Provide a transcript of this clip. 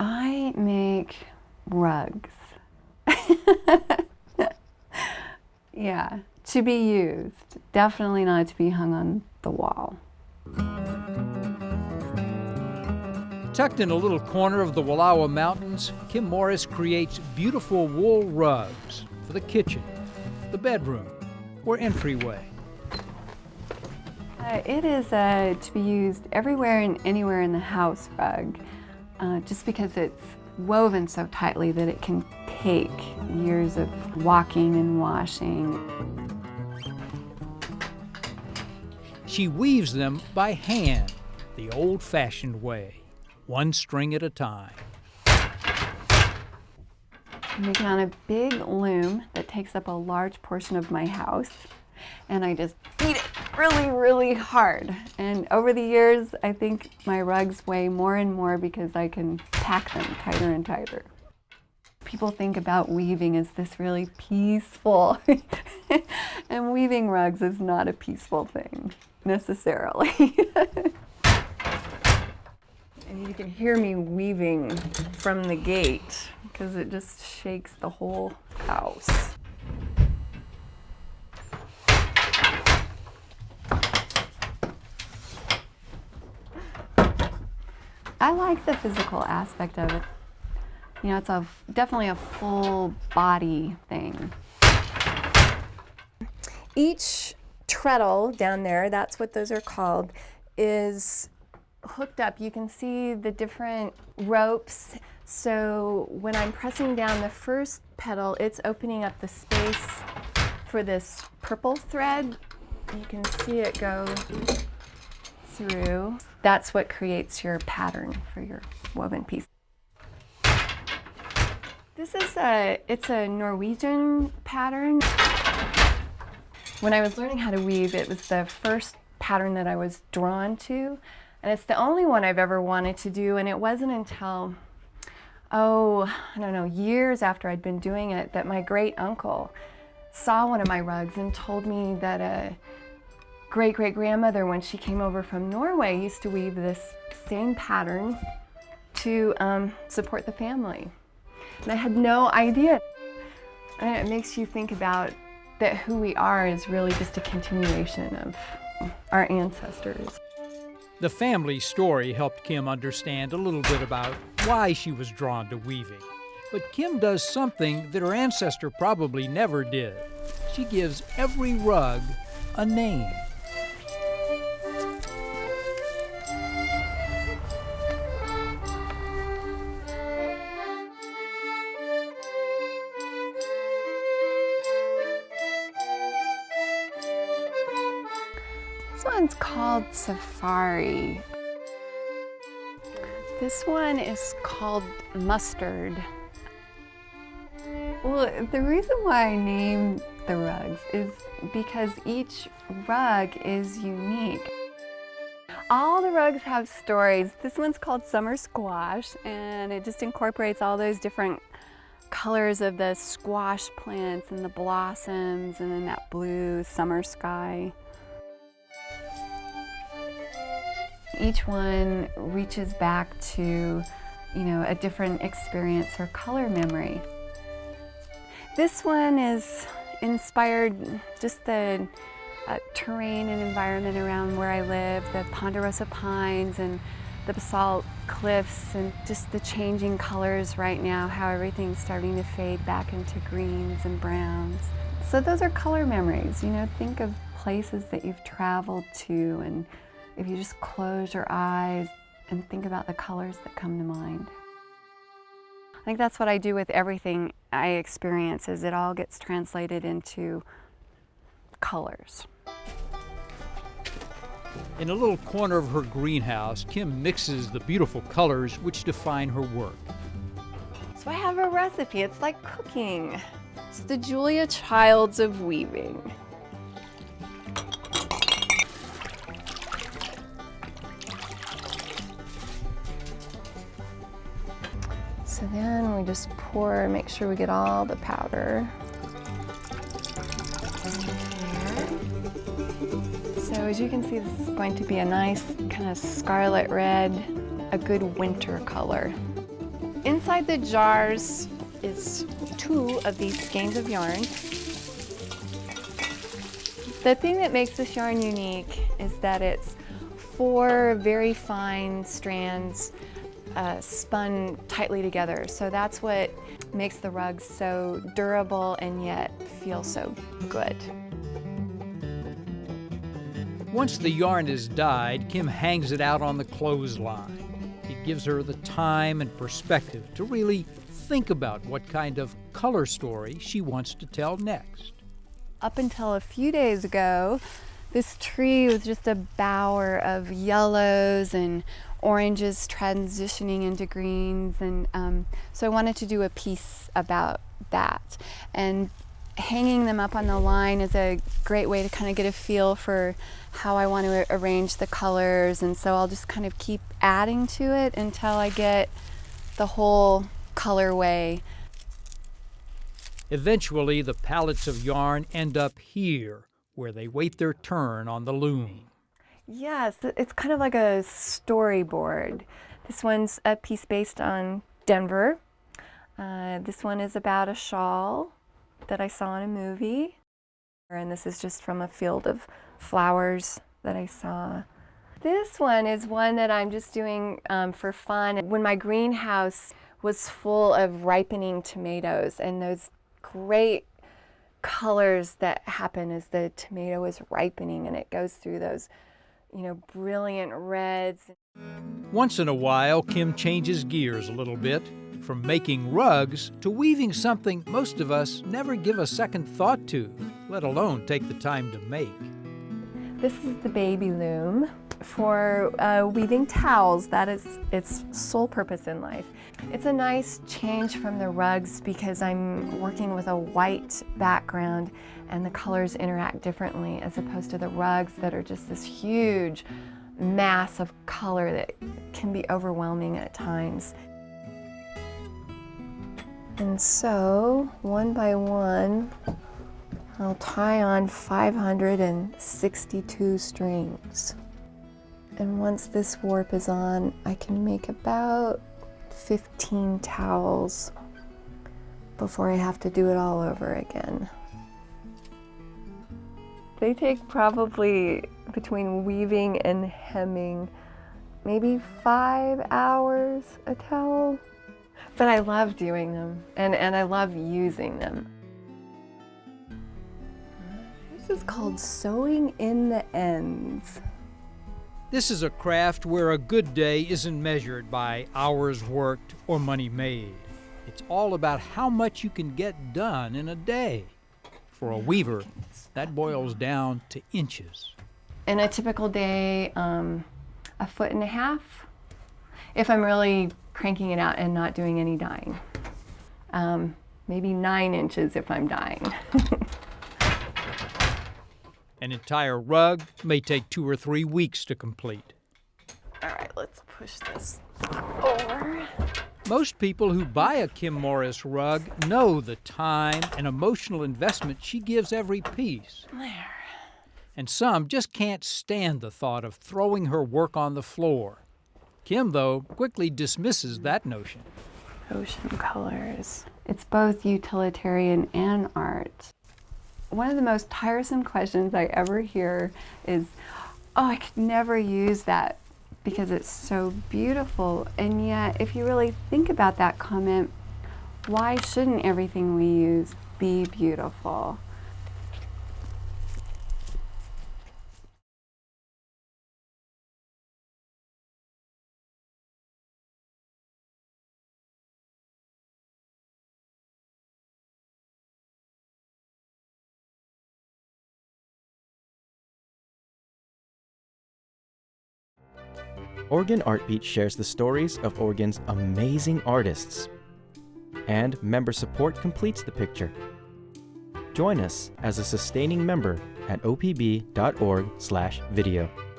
I make rugs. Yeah, to be used, definitely not to be hung on the wall. Tucked in a little corner of the Wallowa Mountains, Kim Morris creates beautiful wool rugs for the kitchen, the bedroom, or entryway. It is to be used everywhere and anywhere in the house rug, just because it's woven so tightly that it can take years of walking and washing. She weaves them by hand, the old-fashioned way, one string at a time. I'm making on a big loom that takes up a large portion of my house, and I just beat it really, really hard. And over the years, I think my rugs weigh more and more because I can pack them tighter and tighter. People think about weaving as this really peaceful, and weaving rugs is not a peaceful thing, necessarily. And you can hear me weaving from the gate because it just shakes the whole house. I like the physical aspect of it. You know, it's definitely a full body thing. Each treadle down there, that's what those are called, is Hooked up, you can see the different ropes. So when I'm pressing down the first pedal, it's opening up the space for this purple thread. You can see it go through. That's what creates your pattern for your woven piece. This is it's a Norwegian pattern. When I was learning how to weave, it was the first pattern that I was drawn to, and it's the only one I've ever wanted to do, and it wasn't until, I don't know, years after I'd been doing it that my great uncle saw one of my rugs and told me that a great-great-grandmother, when she came over from Norway, used to weave this same pattern to support the family. And I had no idea. And it makes you think about that who we are is really just a continuation of our ancestors. The family story helped Kim understand a little bit about why she was drawn to weaving. But Kim does something that her ancestor probably never did. She gives every rug a name. This one's called Safari. This one is called Mustard. Well, the reason why I named the rugs is because each rug is unique. All the rugs have stories. This one's called Summer Squash, and it just incorporates all those different colors of the squash plants and the blossoms and then that blue summer sky. Each one reaches back to, a different experience or color memory. This one is inspired just the terrain and environment around where I live, the ponderosa pines and the basalt cliffs and just the changing colors right now, how everything's starting to fade back into greens and browns. So those are color memories, think of places that you've traveled to, and if you just close your eyes and think about the colors that come to mind. I think that's what I do with everything I experience, is it all gets translated into colors. In a little corner of her greenhouse, Kim mixes the beautiful colors which define her work. So I have a recipe. It's like cooking. It's the Julia Childs of weaving. So then we just pour, make sure we get all the powder. So as you can see, this is going to be a nice kind of scarlet red, a good winter color. Inside the jars is 2 of these skeins of yarn. The thing that makes this yarn unique is that it's 4 very fine strands spun tightly together. So that's what makes the rugs so durable and yet feel so good. Once the yarn is dyed, Kim hangs it out on the clothesline. It gives her the time and perspective to really think about what kind of color story she wants to tell next. Up until a few days ago, this tree was just a bower of yellows and oranges transitioning into greens, and so I wanted to do a piece about that. And hanging them up on the line is a great way to kind of get a feel for how I want to arrange the colors, and so I'll just kind of keep adding to it until I get the whole colorway. Eventually, the pallets of yarn end up here, where they wait their turn on the loom. Yes, it's kind of like a storyboard. This one's a piece based on Denver. This one is about a shawl that I saw in a movie. And this is just from a field of flowers that I saw. This one is one that I'm just doing for fun. When my greenhouse was full of ripening tomatoes and those great colors that happen as the tomato is ripening, and it goes through those, brilliant reds. Once in a while, Kim changes gears a little bit, from making rugs to weaving something most of us never give a second thought to, let alone take the time to make. This is the baby loom for weaving towels. That is its sole purpose in life. It's a nice change from the rugs because I'm working with a white background and the colors interact differently as opposed to the rugs that are just this huge mass of color that can be overwhelming at times. And so, one by one, I'll tie on 562 strings. And once this warp is on, I can make about 15 towels before I have to do it all over again. They take probably, between weaving and hemming, maybe 5 hours a towel. But I love doing them, and I love using them. This is called sewing in the ends. This is a craft where a good day isn't measured by hours worked or money made. It's all about how much you can get done in a day. For a weaver, that boils down to inches. In a typical day, 1.5 feet. If I'm really cranking it out and not doing any dyeing. Maybe 9 inches if I'm dyeing. An entire rug may take 2 or 3 weeks to complete. All right, let's push this over. Most people who buy a Kim Morris rug know the time and emotional investment she gives every piece. There. And some just can't stand the thought of throwing her work on the floor. Kim, though, quickly dismisses that notion. Ocean colors. It's both utilitarian and art. One of the most tiresome questions I ever hear is, oh, I could never use that because it's so beautiful. And yet, if you really think about that comment, why shouldn't everything we use be beautiful? Oregon Artbeat shares the stories of Oregon's amazing artists, and member support completes the picture. Join us as a sustaining member at opb.org/video.